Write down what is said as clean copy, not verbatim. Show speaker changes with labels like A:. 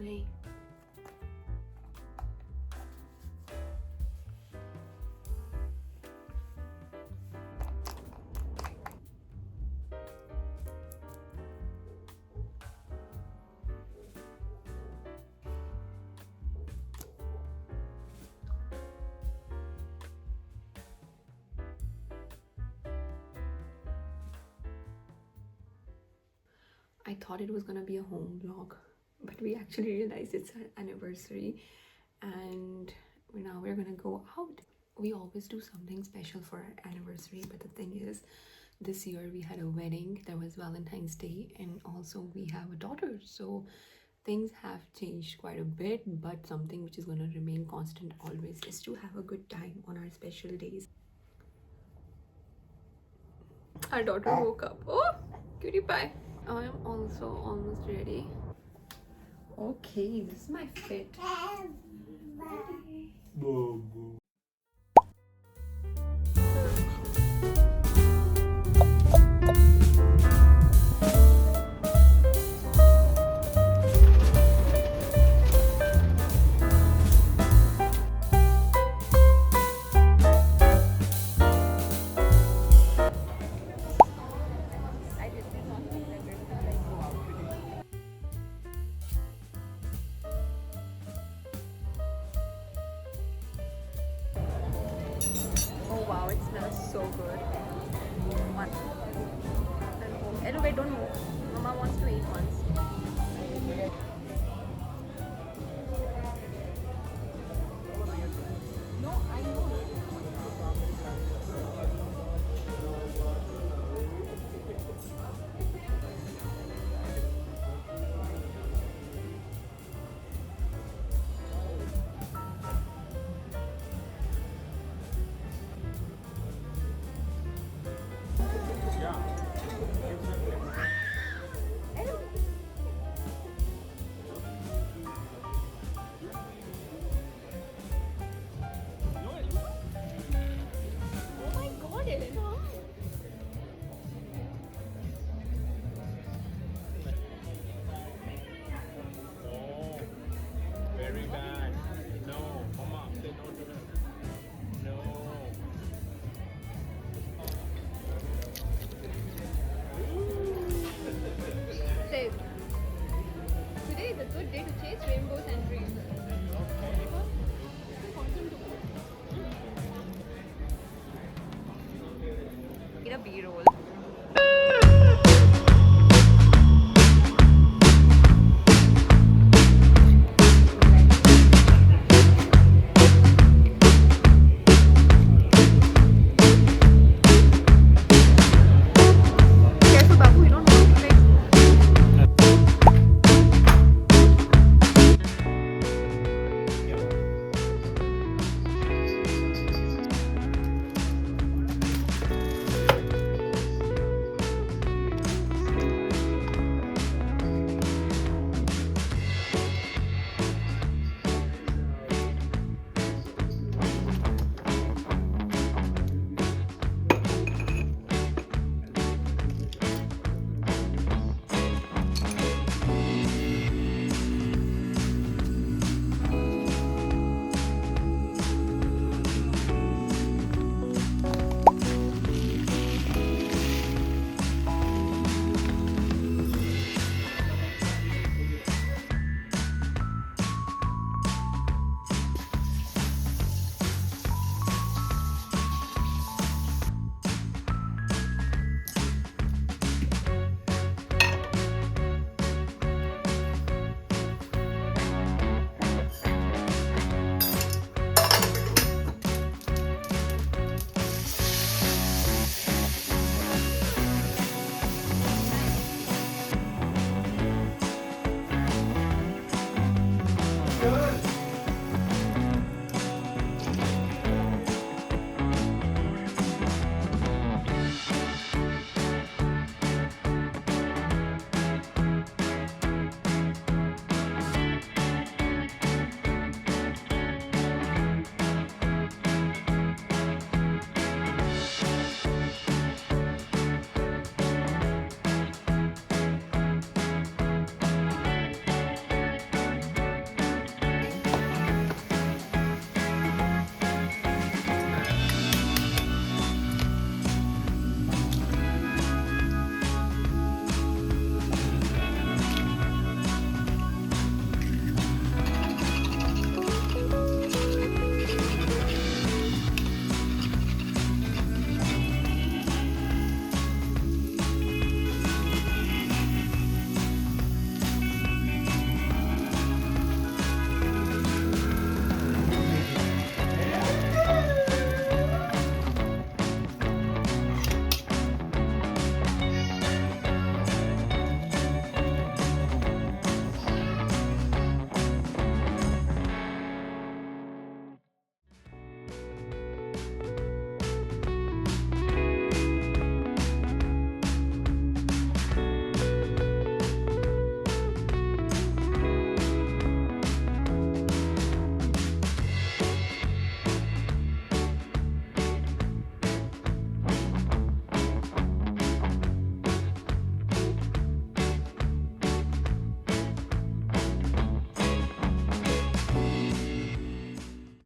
A: today. I thought it was gonna be a home vlog, but we actually realized it's our anniversary and now we're gonna go out. We always do something special for our anniversary, but the thing is, this year we had a wedding, there was Valentine's Day, and also we have a daughter, so things have changed quite a bit, but something which is going to remain constant always is to have a good time on our special days. Our daughter woke up. Oh, cutie pie. I am also almost ready. Okay, this is my fit. Oh wow, it smells so good. One. And wait, don't move. Mama wants to eat once. No, I know.
B: Very bad. No, Mama, say no to her. No.
A: Say, today is a good day to chase rainbows and dreams. Need a B-roll.